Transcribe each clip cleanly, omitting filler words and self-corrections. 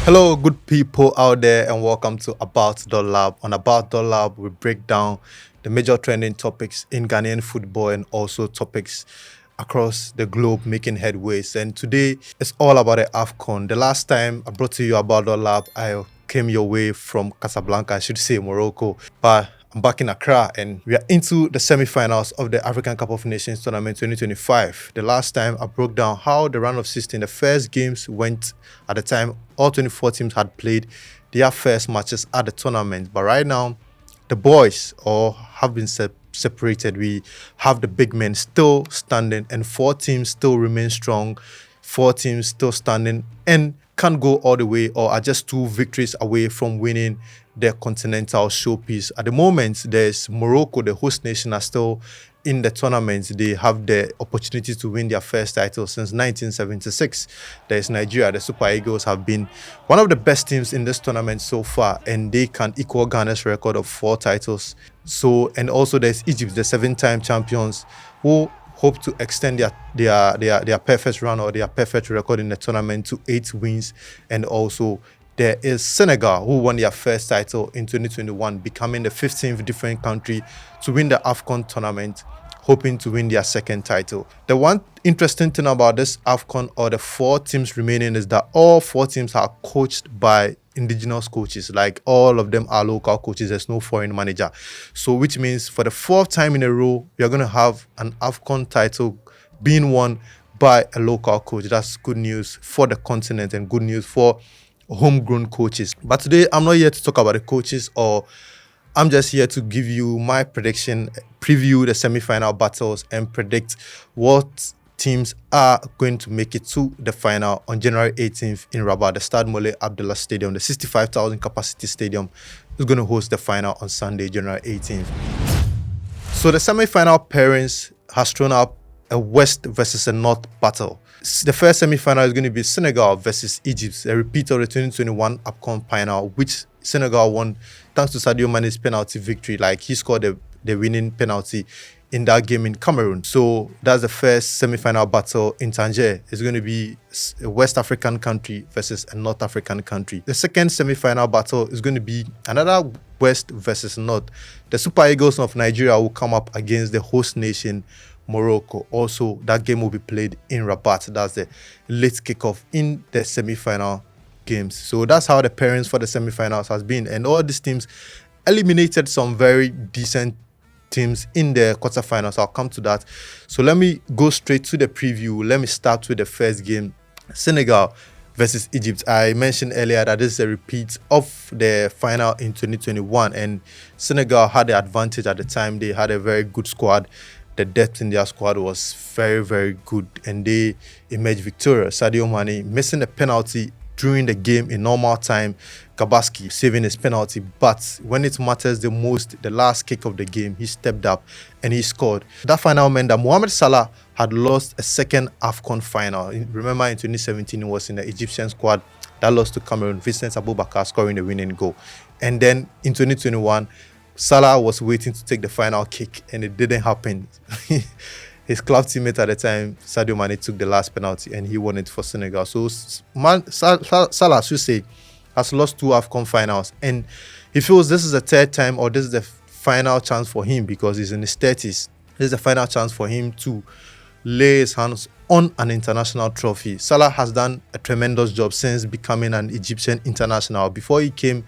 Hello, good people out there, and welcome to About.Lab. On About.Lab, we break down the major trending topics in Ghanaian football and also topics across the globe making headways. And today, it's all about the AFCON. The last time I brought to you About.Lab, I came your way from Casablanca, I should say Morocco. But I'm back in Accra and we are into the semi-finals of the African Cup of Nations Tournament 2025. The last time I broke down how the round of 16, the first games went. At the time, all 24 teams had played their first matches at the tournament. But right now, the boys all have been separated. We have the big men still standing and 4 teams still remain strong. 4 teams still standing and can't go all the way or are just 2 victories away from winning the continental showpiece. At the moment, there's Morocco, the host nation, are still in the tournament. They have the opportunity to win their first title since 1976. There's Nigeria. The Super Eagles have been one of the best teams in this tournament so far, and they can equal Ghana's record of 4 titles. And also there's Egypt, the 7-time champions, who hope to extend their perfect run or their perfect record in the tournament to 8 wins. And also there is Senegal, who won their first title in 2021, becoming the 15th different country to win the AFCON tournament, hoping to win their second title. The one interesting thing about this AFCON or the 4 teams remaining is that all 4 teams are coached by indigenous coaches. Like, all of them are local coaches. There's no foreign manager. So which means for the 4th time in a row, you're going to have an AFCON title being won by a local coach. That's good news for the continent and good news for homegrown coaches. But today, I'm not here to talk about the coaches, or I'm just here to give you my prediction, preview the semi-final battles, and predict what teams are going to make it to the final on January 18th in Rabat. The Stade Moulay Abdallah Stadium, the 65,000 capacity stadium, is going to host the final on Sunday, January 18th. So the semi-final pairings has thrown up a West versus a North battle. The first semi-final is going to be Senegal versus Egypt, a repeat of the 2021 AFCON final, which Senegal won thanks to Sadio Mane's penalty victory. Like, he scored the winning penalty in that game in Cameroon. So that's the first semi-final battle in Tangier. It's going to be a West African country versus a North African country. The second semi-final battle is going to be another West versus North. The Super Eagles of Nigeria will come up against the host nation, Morocco. Also, that game will be played in Rabat. That's the late kickoff in the semi-final games. So that's how the pairings for the semi-finals has been. And all these teams eliminated some very decent teams in the quarterfinals. I'll come to that. So let me go straight to the preview. Let me start with the first game, Senegal versus Egypt. I mentioned earlier that this is a repeat of the final in 2021, and Senegal had the advantage at the time. They had a very good squad. The depth in their squad was very, very good, and they emerged victorious. Sadio Mane missing a penalty during the game in normal time, Gabaski saving his penalty, but when it matters the most, the last kick of the game, he stepped up and he scored. That final meant that Mohamed Salah had lost a second AFCON final. Remember, in 2017, he was in the Egyptian squad that lost to Cameroon, Vincent Aboubakar scoring the winning goal. And then in 2021, Salah was waiting to take the final kick, and it didn't happen. His club teammate at the time, Sadio Mane, took the last penalty, and he won it for Senegal. So Salah, should say, has lost 2 AFCON finals, and he feels this is the 3rd time, or this is the final chance for him, because he's in his 30s. This is the final chance for him to lay his hands on an international trophy. Salah has done a tremendous job since becoming an Egyptian international. Before he came,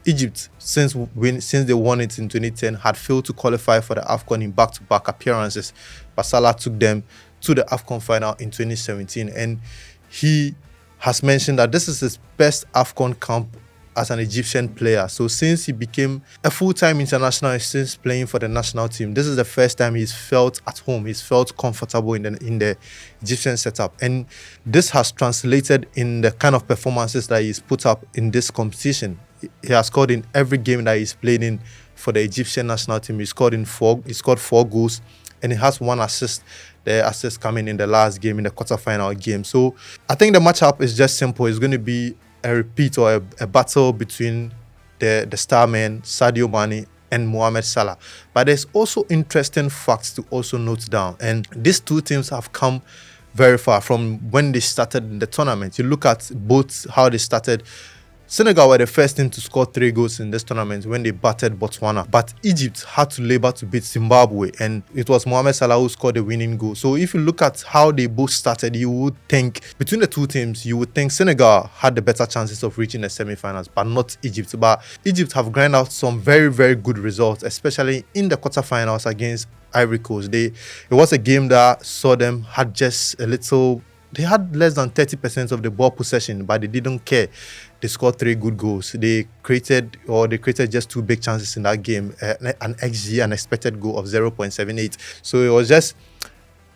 Egypt, since they won it in 2010, had failed to qualify for the AFCON in back-to-back appearances. But Salah took them to the AFCON final in 2017. And he has mentioned that this is his best AFCON camp as an Egyptian player. So since he became a full-time international, since playing for the national team, this is the first time he's felt at home. He's felt comfortable in the Egyptian setup. And this has translated in the kind of performances that he's put up in this competition. He has scored in every game that he's played in for the Egyptian national team. He scored 4 goals, and he has 1 assist. The assist coming in the last game, in the quarterfinal game. So I think the matchup is just simple. It's going to be a repeat or a battle between the star men, Sadio Mane and Mohamed Salah. But there's also interesting facts to also note down. And these 2 teams have come very far from when they started in the tournament. You look at both how they started. Senegal were the first team to score 3 goals in this tournament when they battered Botswana. But Egypt had to labor to beat Zimbabwe, and it was Mohamed Salah who scored the winning goal. So if you look at how they both started, you would think, between the two teams, you would think Senegal had the better chances of reaching the semi-finals, but not Egypt. But Egypt have grinded out some very, very good results, especially in the quarterfinals against Ivory Coast. It was a game that saw them had just a little... They had less than 30% of the ball possession, but they didn't care. They scored 3 good goals. They created just 2 big chances in that game, an XG, an expected goal of 0.78. So it was just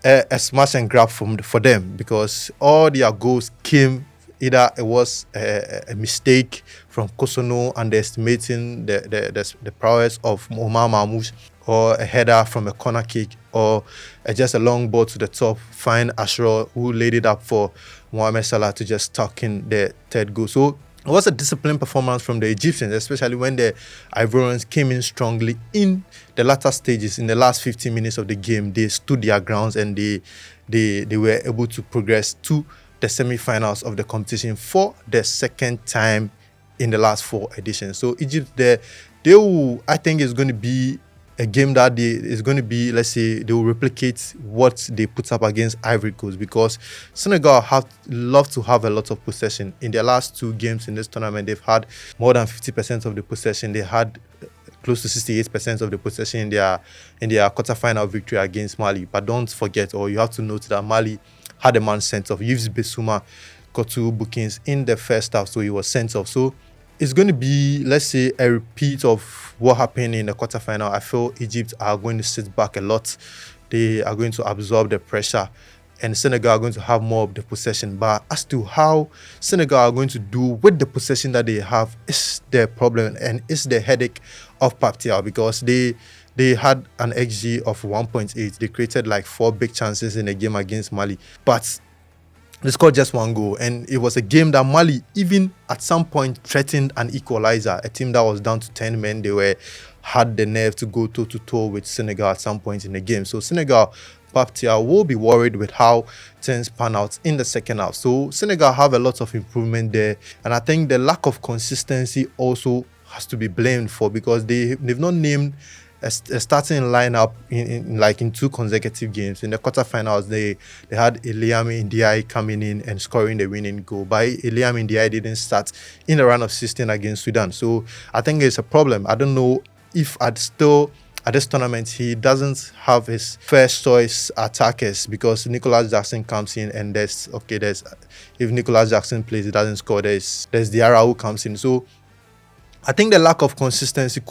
a smash and grab for them, because all their goals came, either it was a mistake from Kosono underestimating the prowess of Omar Mamouche, or a header from a corner kick, or just a long ball to the top, find Ashraf, who laid it up for Mohamed Salah to just tuck in the 3rd goal. So it was a disciplined performance from the Egyptians, especially when the Ivorians came in strongly in the latter stages. In the last 15 minutes of the game, they stood their grounds, and they were able to progress to the semi-finals of the competition for the 2nd time in the last 4 editions. So Egypt, I think it's going to be a game that is going to be, let's say, they will replicate what they put up against Ivory Coast, because Senegal love to have a lot of possession. In their last 2 games in this tournament, they've had more than 50% of the possession. They had close to 68% of the possession in their quarterfinal victory against Mali. But don't forget, or you have to note, that Mali had a man sent off. Yves Bissouma got 2 bookings in the first half, so he was sent off. So it's going to be, let's say, a repeat of what happened in the quarterfinal. I feel Egypt are going to sit back a lot. They are going to absorb the pressure, and Senegal are going to have more of the possession. But as to how Senegal are going to do with the possession that they have is the problem, and it's the headache of Pape Thiaw, because they had an XG of 1.8. They created like 4 big chances in a game against Mali, but they scored just 1 goal, and it was a game that Mali even at some point threatened an equalizer. A team that was down to 10 men, they had the nerve to go toe-to-toe with Senegal at some point in the game. So Senegal, Pape Thiaw will be worried with how things pan out in the second half. So Senegal have a lot of improvement there, and I think the lack of consistency also has to be blamed for, because they've not named a starting lineup in 2 consecutive games. In the quarterfinals, they had Eliam Ndiaye coming in and scoring the winning goal. But Eliam Ndiaye didn't start in the round of 16 against Sudan. So I think it's a problem. I don't know if at this tournament he doesn't have his first choice attackers, because Nicolas Jackson comes in, and if Nicolas Jackson plays, he doesn't score. There's Diarra who comes in. So I think the lack of consistency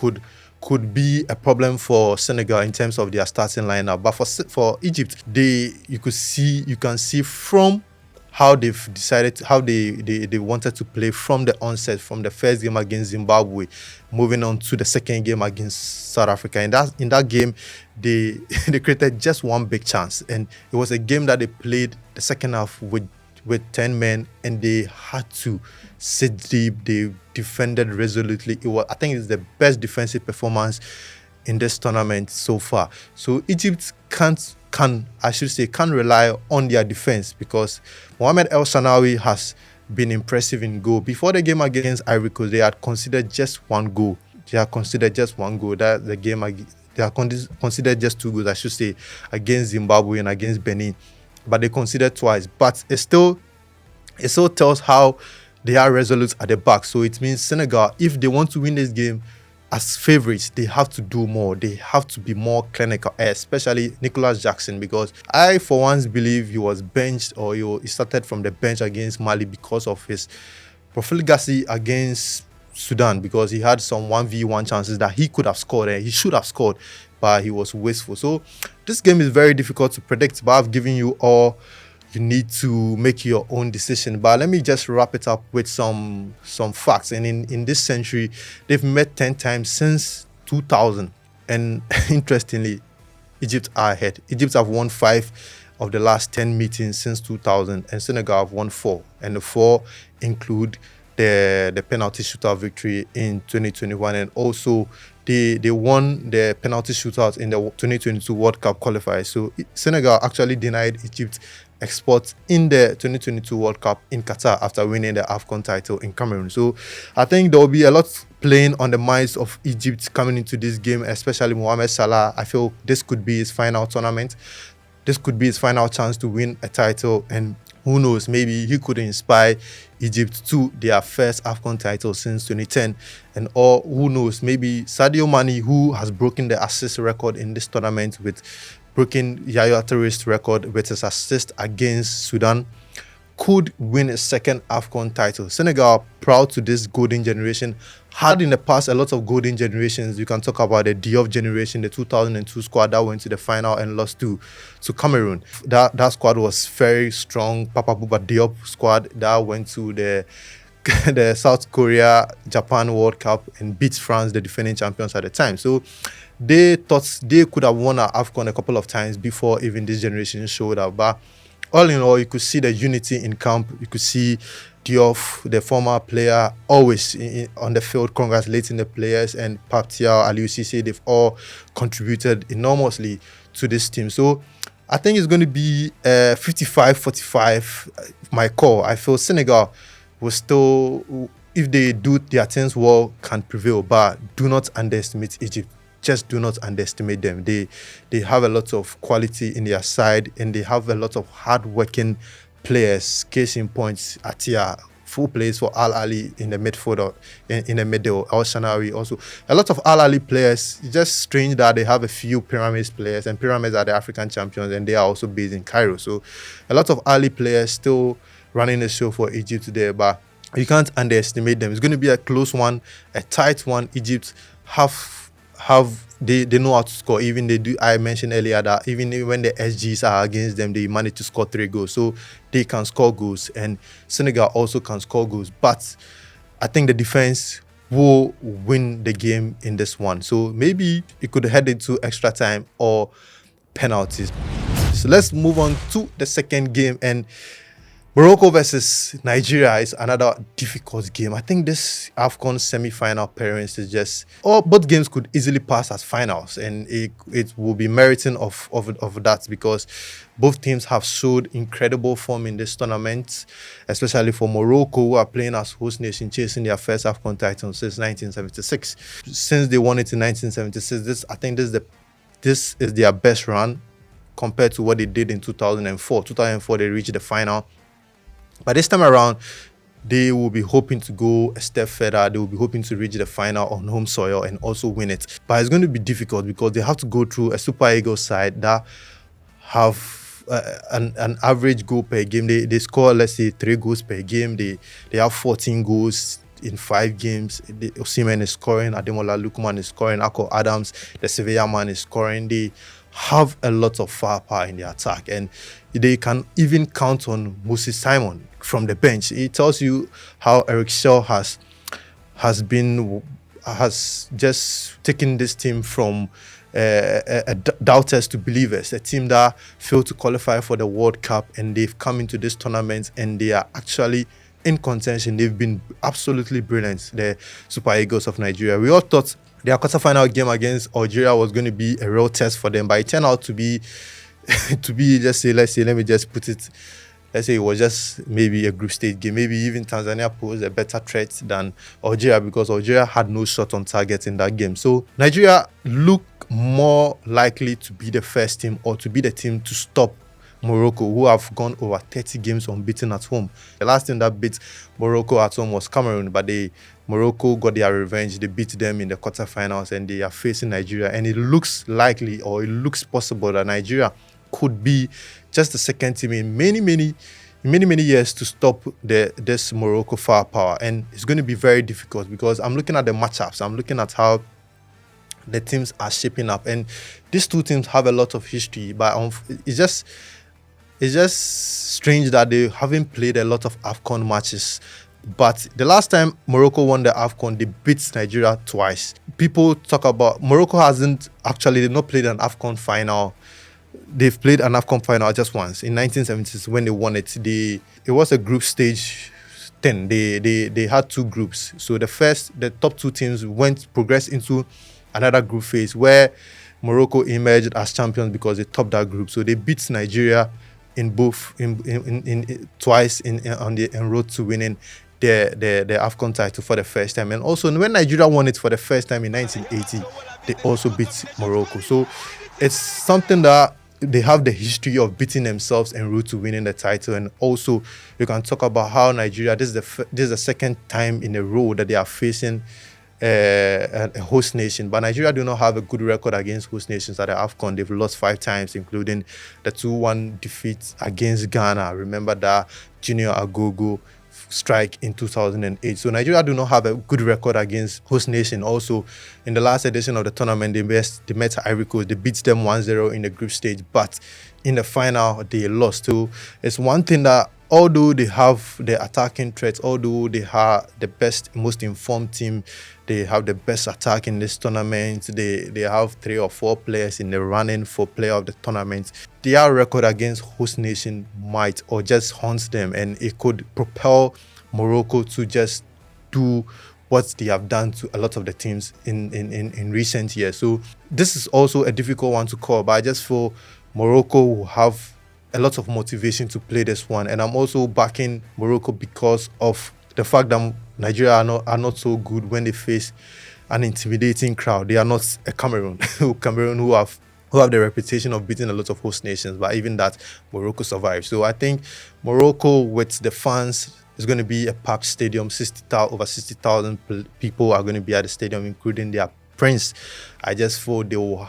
could be a problem for Senegal in terms of their starting lineup. But for Egypt, you can see from how they've decided, how they wanted to play from the onset, from the first game against Zimbabwe, moving on to the second game against South Africa. In that game, they created just 1 big chance, and it was a game that they played the second half with 10 men, and they had to sit deep. They defended resolutely. I think it's the best defensive performance in this tournament so far. So Egypt can't rely on their defense, because Mohamed El Shanawi has been impressive in goal. Before the game against Ivory Coast, they had considered just 1 goal. That the game, they had considered just 2 goals, I should say, against Zimbabwe and against Benin. But they considered twice. But it still tells how they are resolute at the back. So it means Senegal, if they want to win this game as favorites, they have to do more. They have to be more clinical, especially Nicolas Jackson, because I, for once, believe he was benched, or he started from the bench against Mali because of his profligacy against Sudan, because he had some 1v1 chances that he could have scored, and he should have scored, but he was wasteful. So this game is very difficult to predict, but I've given you all you need to make your own decision. But let me just wrap it up with some facts. And in this century, they've met 10 times since 2000. And interestingly, Egypt are ahead. Egypt have won 5 of the last 10 meetings since 2000, and Senegal have won 4. And the 4 include the penalty shootout victory in 2021, and also they won the penalty shootout in the 2022 World Cup qualifiers. So Senegal actually denied Egypt export in the 2022 World Cup in Qatar after winning the AFCON title in Cameroon. So I think there will be a lot playing on the minds of Egypt coming into this game, especially Mohamed Salah. I feel this could be his final tournament. This could be his final chance to win a title, and who knows, maybe he could inspire Egypt to their first AFCON title since 2010. And or who knows, maybe Sadio Mane, who has broken the assist record in this tournament with breaking Yaya Touré's record with his assist against Sudan, could win a second AFCON title. Senegal, proud to this golden generation, had in the past a lot of golden generations. You can talk about the Diop generation, the 2002 squad that went to the final and lost to Cameroon. That squad was very strong. Papa Bouba Diop squad that went to the South Korea Japan World Cup and beat France, the defending champions at the time. So they thought they could have won an AFCON a couple of times before even this generation showed up. But all in all, you could see the unity in camp. You could see Diop, the former player, always on the field congratulating the players, and Pape Thiaw, Aliou Cissé, they've all contributed enormously to this team. So I think it's going to be 55-45. My call. I feel Senegal will still, if they do their things well, can prevail. But do not underestimate Egypt. Just do not underestimate them. They have a lot of quality in their side, and they have a lot of hard-working players. Case in point, Atia, full plays for Al Ali in the midfield, or in the middle. Al Shanawi also. A lot of Al Ali players. It's just strange that they have a few Pyramids players, and Pyramids are the African champions, and they are also based in Cairo. So a lot of Ali players still running the show for Egypt today, but you can't underestimate them. It's going to be a close one, a tight one. Egypt they know how to score. Even they do. I mentioned earlier that even when the SGs are against them, they manage to score 3 goals. So they can score goals, and Senegal also can score goals. But I think the defense will win the game in this one. So maybe it could head into extra time or penalties. So let's move on to the second game, and Morocco versus Nigeria is another difficult game. I think this AFCON semi-final appearance is just, both games could easily pass as finals, and it will be meriting of that, because both teams have showed incredible form in this tournament, especially for Morocco, who are playing as host nation, chasing their first AFCON title since 1976. Since they won it in 1976, I think this is their best run compared to what they did in 2004. 2004, they reached the final. But this time around, they will be hoping to go a step further. They will be hoping to reach the final on home soil and also win it. But it's going to be difficult because they have to go through a Super Eagles side that have an average goal per game. They score, let's say, 3 goals per game. They have 14 goals in 5 games. Osimhen is scoring, Ademola Lookman is scoring, Ako Adams, the Sevilla man, is scoring. They have a lot of firepower in the attack, and they can even count on Moses Simon from the bench. It tells you how Eric Shaw has just taken this team from doubters to believers, a team that failed to qualify for the World Cup, and they've come into this tournament and they are actually in contention. They've been absolutely brilliant, the Super Eagles of Nigeria. We all thought their quarterfinal game against Algeria was going to be a real test for them, but it turned out to be let's say it was just maybe a group stage game. Maybe even Tanzania posed a better threat than Algeria, because Algeria had no shot on target in that game. So Nigeria look more likely to be the first team, or to be the team to stop Morocco, who have gone over 30 games unbeaten at home. The last team that beat Morocco at home was Cameroon, but Morocco got their revenge. They beat them in the quarterfinals, and they are facing Nigeria. And it looks likely, or it looks possible, that Nigeria could be just the second team in many years to stop this Morocco firepower. And it's going to be very difficult, because I'm looking at the matchups. I'm looking at how the teams are shaping up, and these two teams have a lot of history, but it's just strange that they haven't played a lot of AFCON matches. But the last time Morocco won the AFCON, they beat Nigeria twice. People talk about Morocco they've not played an AFCON final. They've played an AFCON final just once in 1976 when they won it. It was a group stage thing. They had two groups. So the top two teams progressed into another group phase where Morocco emerged as champions because they topped that group. So they beat Nigeria in both in twice on the en road to winning the AFCON title for the first time. And also when Nigeria won it for the first time in 1980, they also beat Morocco. So it's something that they have the history of beating themselves en route to winning the title. And also you can talk about how Nigeria, this is the second time in a row that they are facing a host nation, but Nigeria do not have a good record against host nations at the AFCON. They've lost 5 times, including the 2-1 defeat against Ghana. Remember that Junior Agogo strike in 2008. So Nigeria do not have a good record against host nation. Also, in the last edition of the tournament, they met Ivory Coast. They beat them 1-0 in the group stage, but in the final, they lost. So it's one thing that although they have the attacking threats, although they are the best, most informed team, they have the best attack in this tournament, they have 3 or 4 players in the running for player of the tournament, their record against host nation might or just haunts them, and it could propel Morocco to just do what they have done to a lot of the teams in recent years. So this is also a difficult one to call, but I just feel Morocco will have a lot of motivation to play this one. And I'm also backing Morocco because of the fact that Nigeria are not so good when they face an intimidating crowd. They are not a Cameroon. Cameroon who have the reputation of beating a lot of host nations, but even that, Morocco survived. So I think Morocco with the fans is going to be a packed stadium. Over 60,000 people are going to be at the stadium, including their prince. I just feel they will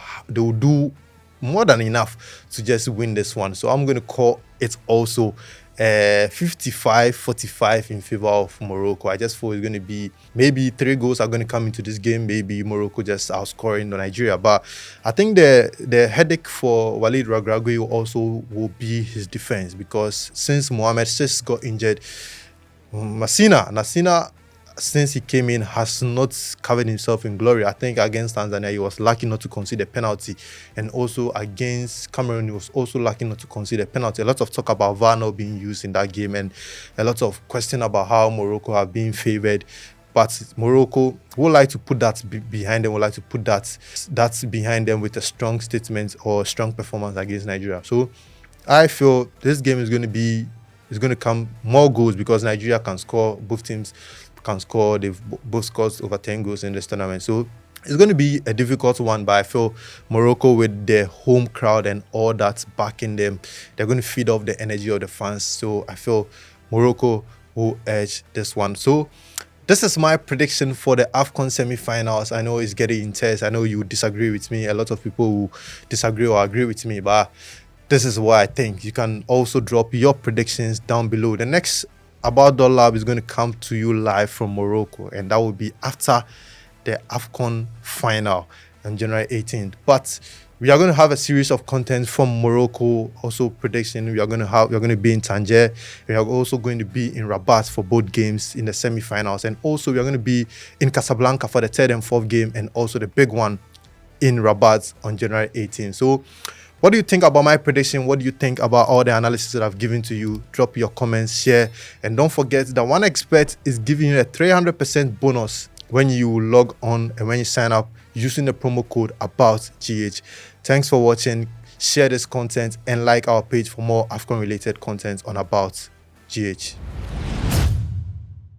do more than enough to just win this one. So I'm going to call it also 55-45 in favor of Morocco. I just feel it's going to be maybe 3 goals are going to come into this game. Maybe Morocco just outscoring Nigeria. But I think the headache for Walid Regragui also will be his defense, because since Mohamed Sis got injured, Nasina, since he came in, has not covered himself in glory. I think against Tanzania, he was lucky not to concede a penalty. And also against Cameroon, he was also lucky not to concede a penalty. A lot of talk about VAR not being used in that game, and a lot of question about how Morocco have been favoured. But Morocco would like to put that behind them, would like to put that behind them with a strong statement or strong performance against Nigeria. So I feel this game is going to come more goals, because Nigeria can score. Both teams can score. They've both scored over 10 goals in this tournament. So it's going to be a difficult one, but I feel Morocco, with their home crowd and all that backing them, they're going to feed off the energy of the fans. So I feel Morocco will edge this one. So this is my prediction for the AFCON semi-finals. I know it's getting intense. I know you disagree with me. A lot of people will disagree or agree with me, but this is what I think. You can also drop your predictions down below. The next About.Lab is going to come to you live from Morocco, and that will be after the AFCON final on January 18th. But we are going to have a series of content from Morocco, also prediction. We are going to be in Tangier. We are also going to be in Rabat for both games in the semi-finals, and also we are going to be in Casablanca for the 3rd and 4th game, and also the big one in Rabat on January 18th. So what do you think about my prediction? What do you think about all the analysis that I've given to you? Drop your comments, share, and don't forget that One Expert is giving you a 300% bonus when you log on and when you sign up using the promo code ABOUTGH. Thanks for watching. Share this content and like our page for more AFCON related content on ABOUTGH.